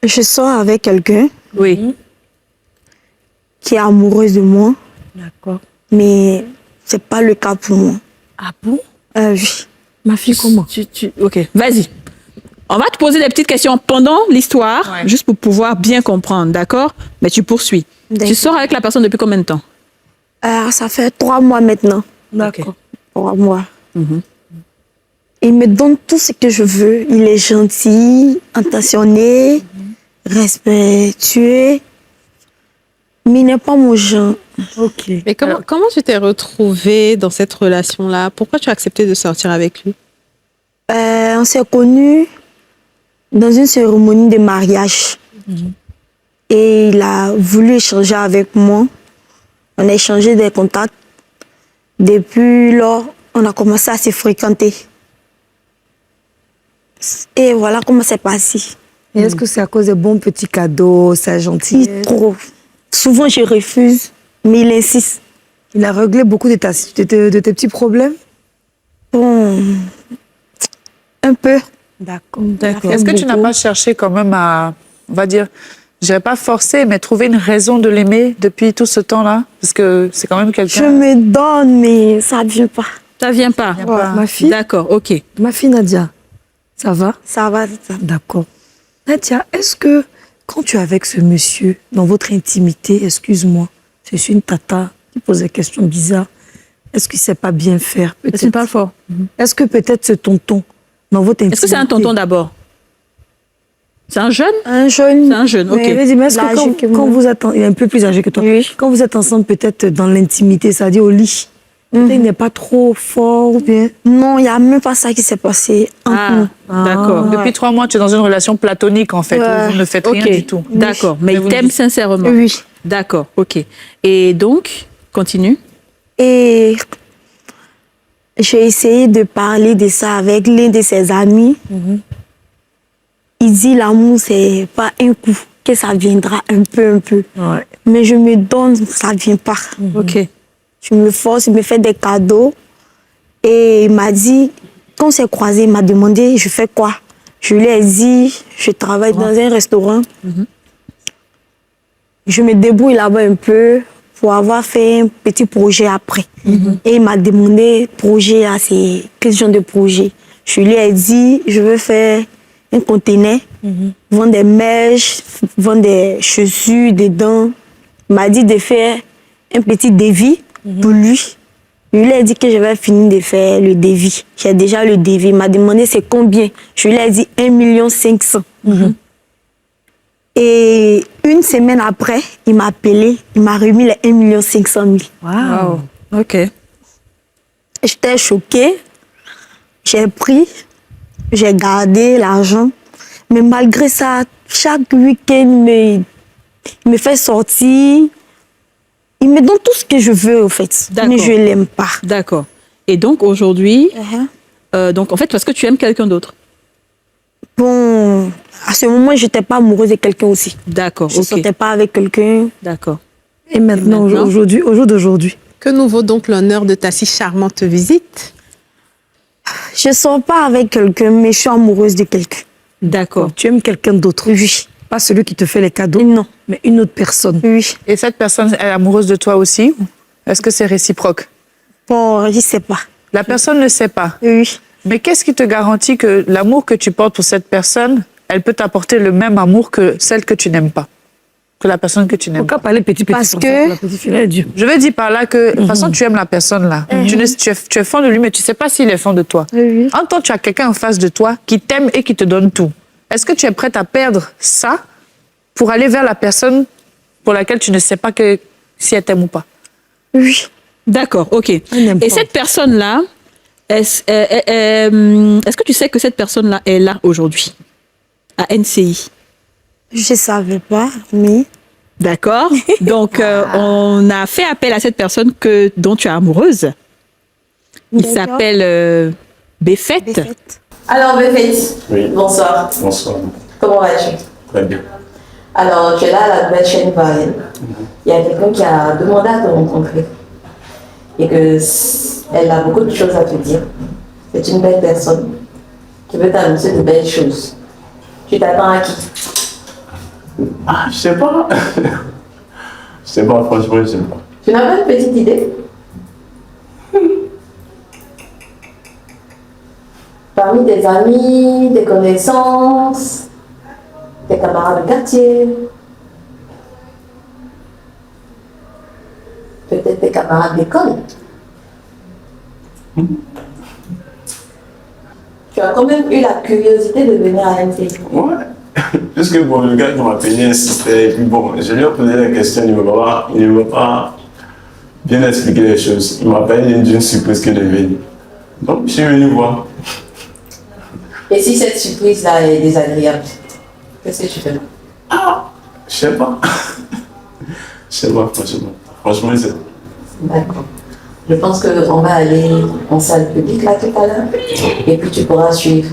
Je sors avec quelqu'un Oui. qui est amoureuse de moi, D'accord. mais c'est pas le cas pour moi. Ah bon? Oui. Ma fille, comment? Ok, vas-y. On va te poser des petites questions pendant l'histoire, juste pour pouvoir bien comprendre, d'accord? Mais tu poursuis. Tu sors avec la personne depuis combien de temps? Ça fait 3 mois maintenant. D'accord. 3 mois. Il me donne tout ce que je veux. Il est gentil, attentionné, respectueux, mais il n'est pas mon genre. Ok. Mais comment tu t'es retrouvée dans cette relation-là? Pourquoi tu as accepté de sortir avec lui? On s'est connus dans une cérémonie de mariage. Et il a voulu échanger avec moi. On a échangé des contacts. Depuis lors, on a commencé à se fréquenter. Et voilà comment c'est passé. Et est-ce que c'est à cause des bons petits cadeaux, sa gentillesse? Trop. Souvent, je refuse, mais il insiste. Il a réglé beaucoup de tes petits problèmes? Bon, un peu. D'accord. Est-ce que tu n'as pas cherché quand même à, on va dire, je dirais pas forcer, mais trouver une raison de l'aimer depuis tout ce temps-là? Parce que c'est quand même quelqu'un... Je me donne, mais ça ne vient pas. Ça vient pas. Ma fille? D'accord, ok. Ma fille Nadia, ça va? Ça va. D'accord. Nadia, est-ce que quand tu es avec ce monsieur, dans votre intimité, excuse-moi, je suis une tata qui pose des questions bizarres, est-ce qu'il ne sait pas bien faire? Est-ce qu'il parle fort? Est-ce que peut-être ce tonton, dans votre intimité... Est-ce que c'est un tonton d'abord? C'est un jeune? Un jeune. C'est un jeune, ok. Mais est-ce que quand vous êtes... Il est un peu plus âgé que toi. Oui. Quand vous êtes ensemble, peut-être dans l'intimité, c'est-à-dire au lit, peut-être il n'est pas trop fort ou bien... Non, il n'y a même pas ça qui s'est passé entre nous. D'accord. Depuis 3 mois, tu es dans une relation platonique, en fait, où vous ne faites rien du tout. D'accord, mais il vous t'aime dites- sincèrement? Oui. D'accord, ok. Et donc, continue. Et j'ai essayé de parler de ça avec l'un de ses amis. Il dit l'amour, c'est pas un coup, que ça viendra un peu. Ouais. Mais je me donne, ça ne vient pas. Ok. Je me force, il me fait des cadeaux. Et il m'a dit, quand on s'est croisés, il m'a demandé, je fais quoi? Je lui ai dit, je travaille dans un restaurant. Je me débrouille là-bas un peu pour avoir fait un petit projet après. Et il m'a demandé projet, c'est quel genre de projet? Je lui ai dit, je veux faire un conteneur, vendre des mèches, vendre des chaussures, des dents. Il m'a dit de faire un petit devis pour lui. Je lui ai dit que je vais finir de faire le devis. J'ai déjà le devis. Il m'a demandé c'est combien. Je lui ai dit 1,5 million. Et une semaine après, il m'a appelé. Il m'a remis les 1,5 million. Wow. Ok. J'étais choquée. J'ai pris. J'ai gardé l'argent. Mais malgré ça, chaque week-end, il me fait sortir. Il me donne tout ce que je veux, en fait. D'accord. Mais je ne l'aime pas. D'accord. Et donc, aujourd'hui, donc en fait, parce que tu aimes quelqu'un d'autre? Bon, à ce moment, je n'étais pas amoureuse de quelqu'un aussi. D'accord, Je ne ok. sortais pas avec quelqu'un. D'accord. Et maintenant, au jour d'aujourd'hui, Que nous vaut donc l'honneur de ta si charmante visite? Je ne sors pas avec quelqu'un, mais je suis amoureuse de quelqu'un. D'accord. tu aimes quelqu'un d'autre. Oui. Pas celui qui te fait les cadeaux, Non. mais une autre personne. Oui. Et cette personne est amoureuse de toi aussi? Est-ce que c'est réciproque? Bon, je ne sais pas. La personne ne sait pas. Oui. Mais qu'est-ce qui te garantit que l'amour que tu portes pour cette personne, elle peut t'apporter le même amour que celle que tu n'aimes pas? Que la personne que tu n'aimes pas? Pourquoi parler petit Parce comme que- ça, pour la petite fille, elle est dure. Je veux dire par là que, de toute façon, tu aimes la personne là. Tu es fan de lui, mais tu ne sais pas s'il est fan de toi. Oui. En tant que tu as quelqu'un en face de toi qui t'aime et qui te donne tout, est-ce que tu es prête à perdre ça pour aller vers la personne pour laquelle tu ne sais pas que, si elle t'aime ou pas? Oui. D'accord, ok. n'aime Et pas. cette personne-là, est-ce que tu sais que cette personne-là est là aujourd'hui, à NCI? Je ne savais pas, mais... D'accord. Donc, on a fait appel à cette personne dont tu es amoureuse. Il D'accord. s'appelle Béfette. Béfette. Alors, Béfette, Oui. bonsoir. Bonsoir. Comment vas-tu? Très bien. Alors, tu es là à la nouvelle chaîne Varienne. Il y a quelqu'un qui a demandé à te rencontrer. Et qu'elle a beaucoup de choses à te dire. C'est une belle personne qui veut t'annoncer de belles choses. Tu t'attends à qui? Ah, je sais pas. Je sais pas, franchement, je sais pas. Tu n'as pas une petite idée? Parmi tes amis, tes connaissances, tes camarades de quartier, peut-être tes camarades d'école. Tu as quand même eu la curiosité de venir à NC. Ouais. Puisque bon, le gars qui m'a payé insistait, et puis bon, je lui ai posé la question, il ne m'a pas bien expliqué les choses. Il m'a payé d'une surprise qu'il est venu. Donc, je suis venu voir. Et si cette surprise-là est désagréable, qu'est-ce que tu fais? Je sais pas. Je sais pas, franchement. Franchement, c'est... D'accord. Je pense qu'on va aller en salle publique là tout à l'heure et puis tu pourras suivre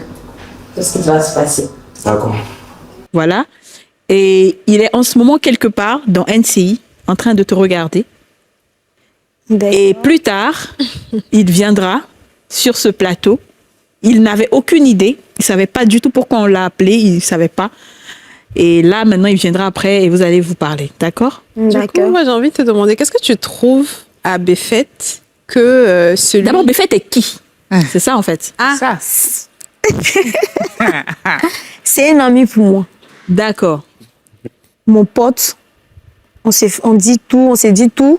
tout ce qui va se passer. D'accord. Voilà. Et il est en ce moment quelque part dans NCI en train de te regarder. Et plus tard, il viendra sur ce plateau. Il n'avait aucune idée. Il ne savait pas du tout pourquoi on l'a appelé. Il ne savait pas. Et là, maintenant, il viendra après et vous allez vous parler. D'accord? Du coup, moi, j'ai envie de te demander, qu'est-ce que tu trouves à Béfet que celui... D'abord, Béfet est qui? C'est ça, en fait. Ah, Ça. C'est un ami pour moi. D'accord. Mon pote, on dit tout, on s'est dit tout.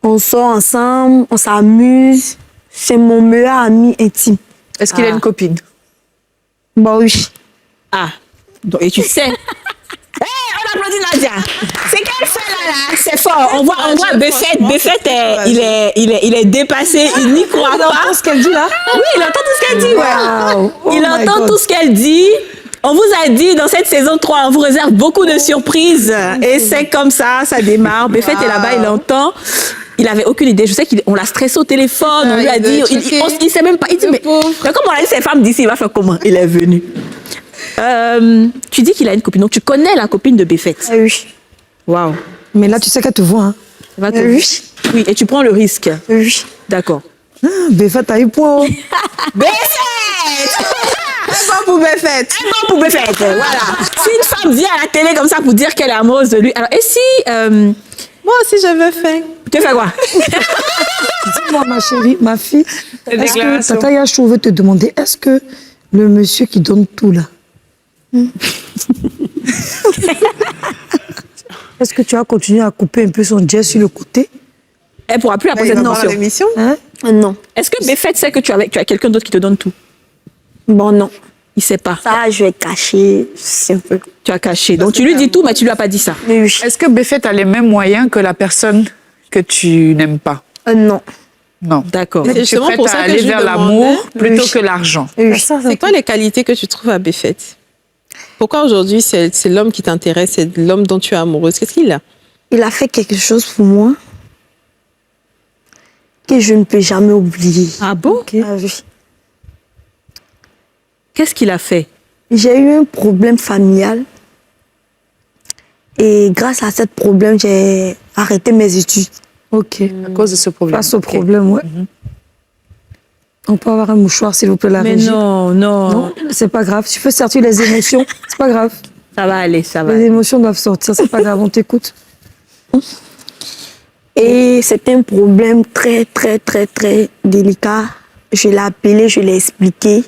On sort ensemble, on s'amuse. C'est mon meilleur ami intime. Est-ce qu'il a une copine? Bah oui. Ah. Donc, et tu sais... On applaudit Nadia. C'est qu'elle fait là. C'est fort. On voit Béfet. Il est dépassé. Il n'y croit pas. Ce qu'elle dit là. Oui, il entend tout ce qu'elle dit. Ouais. Wow. Oh Il my entend God. tout ce qu'elle dit. On vous a dit dans cette saison 3, on vous réserve beaucoup de surprises. Et c'est comme ça, ça démarre. Béfet est là-bas, il entend. Il avait aucune idée. Je sais qu'on l'a stressé au téléphone. On lui a il dit, doit checker. il sait même pas. Il dit, mais comme on a dit, ces femmes d'ici, il va faire comment? Il est venu. Tu dis qu'il a une copine. Donc tu connais la copine de Béfet. Ah oui. Waouh. Mais là, tu sais qu'elle te voit. Hein. Ça va te- Oui. Oui, et tu prends le risque. Oui. D'accord. Ah, Béfet, t'as eu point. Béfet! bon pour Béfet. Un bon pour Béfet, voilà. Si une femme vient à la télé comme ça pour dire qu'elle est amoureuse de lui, alors, et si... Moi aussi, j'avais fait. tu fais quoi? Dis-moi, ma chérie, ma fille, est-ce que déclaration. Tata Yachou veut te demander, est-ce que le monsieur qui donne tout là, est-ce que tu as continué à couper un peu son jet sur le côté? Elle pourra plus après Il cette va voir mention. l'émission. Hein? Non. Est-ce que Béfet sait que tu as quelqu'un d'autre qui te donne tout? Bon, non. Il sait pas. Ça, je vais cacher. C'est un peu. Tu as caché. Donc tu lui dis tout, mais tu lui as pas dit ça. Mais oui. Est-ce que Béfet a les mêmes moyens que la personne que tu n'aimes pas? Non. Non. D'accord. C'est Tu es justement prête pour à ça que aller je lui vers demandais. l'amour plutôt Oui. que l'argent. Oui. C'est quoi les qualités que tu trouves à Béfet? Pourquoi aujourd'hui c'est l'homme qui t'intéresse, c'est l'homme dont tu es amoureuse? Qu'est-ce qu'il a? Il a fait quelque chose pour moi que je ne peux jamais oublier. Ah bon? Ah oui. Qu'est-ce qu'il a fait? J'ai eu un problème familial et grâce à ce problème, j'ai arrêté mes études. Ok. À cause de ce problème. Face au Ok. problème, ouais. On peut avoir un mouchoir, s'il vous plaît, la Mais régie. non. Non, c'est pas grave. Tu peux sortir les émotions, c'est pas grave. Ça va aller, ça va Les aller. émotions doivent sortir, c'est pas grave, on t'écoute. Et c'était un problème très, très, très, très délicat. Je l'ai appelé, je l'ai expliqué.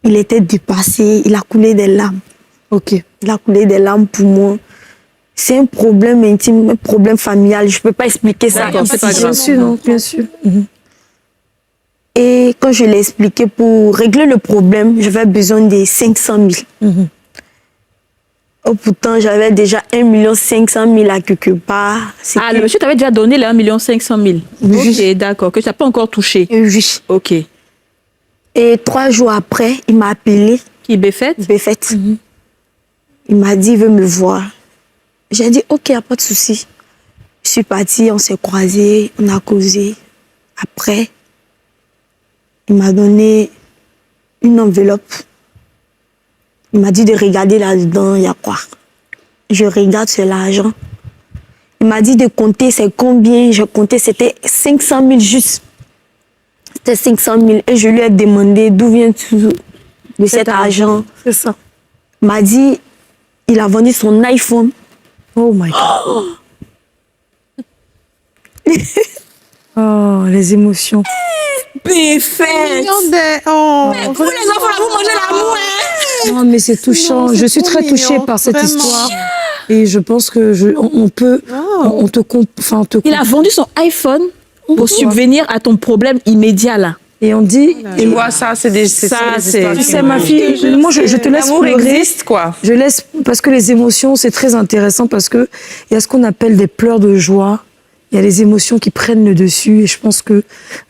Il était dépassé, il a coulé des larmes. Ok. Il a coulé des larmes pour moi. C'est un problème intime, un problème familial. Je ne peux pas expliquer ça D'accord, c'est ici. pas Bien grave. sûr, non, bien sûr. Et quand je l'ai expliqué, pour régler le problème, j'avais besoin de 500 000. Oh, pourtant, j'avais déjà 1 500 000 à quelque part. C'était- Ah, le monsieur t'avait déjà donné les 1 500 000. Ok, d'accord. Que tu n'as pas encore touché. Oui. Ok. Et 3 jours après, il m'a appelé, Qui Béfet? Béfet. Il m'a dit, il veut me voir. J'ai dit, ok, y a pas de souci. Je suis partie, on s'est croisés, on a causé. Après, il m'a donné une enveloppe. Il m'a dit de regarder là-dedans, il y a quoi. Je regarde, c'est l'argent. Il m'a dit de compter, c'est combien. Je comptais, c'était 500 000 juste. C'était 500 000. Et je lui ai demandé d'où vient tout de cet argent. C'est ça. Il m'a dit, il a vendu son iPhone. Oh my God. Oh, les émotions. Béfette. Oh, Vous les enfants, là, vous mangez l'amour, hein? Non, mais c'est touchant. Non, Je c'est suis trop très mignon, touchée par cette vraiment. histoire. Et je pense que on peut, on te Il a vendu son iPhone pour subvenir à ton problème immédiat là. Et on dit, Tu vois, ça, c'est des Ça, histoires c'est- tu qui sais, me- ma fille, moi, je te laisse L'amour pleurer. existe, quoi. Je laisse, parce que les émotions, c'est très intéressant parce que il y a ce qu'on appelle des pleurs de joie. Il y a les émotions qui prennent le dessus. Et je pense que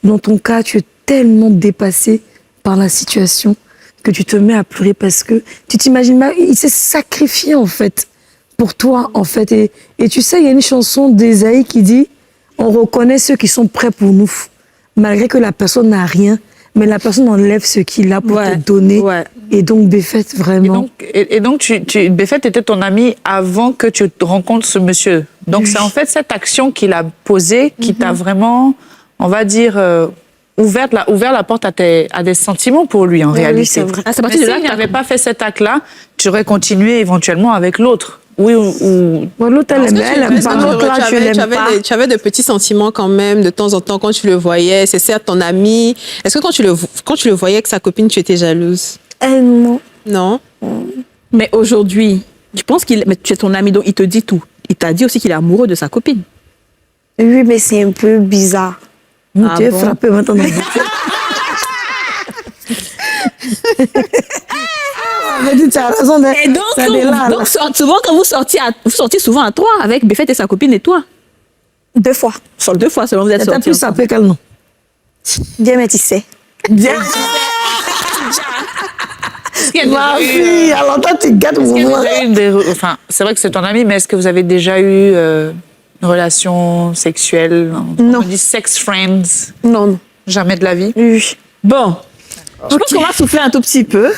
dans ton cas, tu es tellement dépassé par la situation que tu te mets à pleurer parce que tu t'imagines pas, il s'est sacrifié, en fait, pour toi, en fait. Et tu sais, il y a une chanson d'Esaïe qui dit, on reconnaît ceux qui sont prêts pour nous, malgré que la personne n'a rien, mais la personne enlève ce qu'il a pour Ouais, te donner. ouais. Et donc, Béfette, vraiment. Et donc Béfette était ton ami avant que tu te rencontres ce monsieur. Donc, c'est en fait cette action qu'il a posée qui t'a vraiment, on va dire, ouvert la porte à des sentiments pour lui, en Oui, réalité. oui, c'est vrai. Ah, c'est à Mais partir de là s'il que n'avait pas fait cet acte-là, tu aurais continué éventuellement avec l'autre. Oui, ou... Bon, l'autre, elle Est-ce aime, que tu- elle aime est-ce pas. que L'autre, là, tu l'aimes pas. tu avais de petits sentiments quand même de temps en temps quand tu le voyais. C'est certes ton ami. Est-ce que quand tu le voyais avec sa copine, tu étais jalouse? Non. Non. Mais aujourd'hui, tu penses mais tu es ton ami, donc il te dit tout. Il t'a dit aussi qu'il est amoureux de sa copine. Oui, mais c'est un peu bizarre. Nous, Ah tu es bon? frappé maintenant. Mais dis, tu as raison de. Et donc, souvent, quand vous sortiez souvent à trois avec Béfette et sa copine et toi. 2 fois. Sur 2 fois selon vous êtes T'as sortis. plus sapé qu'elle, non? Bien, mais tu sais. Bien. Ma fille, alors toi, tu gâtes mon Est-ce que vous moi. avez eu enfin, c'est vrai que c'est ton ami, mais est-ce que vous avez déjà eu une relation sexuelle? Non. On dit sex friends. Non, non. Jamais de la vie. Oui. Bon, je pense qu'on va souffler un tout petit peu.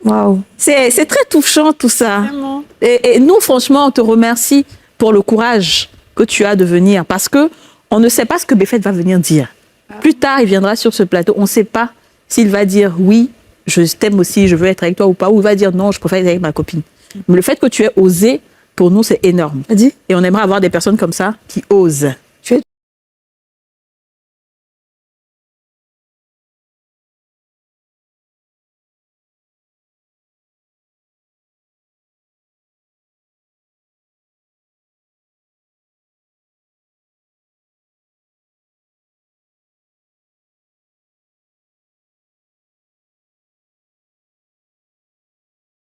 Waouh. C'est très touchant tout ça. Vraiment. Et nous, franchement, on te remercie pour le courage que tu as de venir parce que on ne sait pas ce que Béfette va venir dire. Plus tard, il viendra sur ce plateau. On ne sait pas s'il va dire oui, je t'aime aussi, je veux être avec toi ou pas, ou il va dire non, je préfère être avec ma copine. Mais le fait que tu aies osé, pour nous, c'est énorme. Elle dit? Et on aimerait avoir des personnes comme ça qui osent.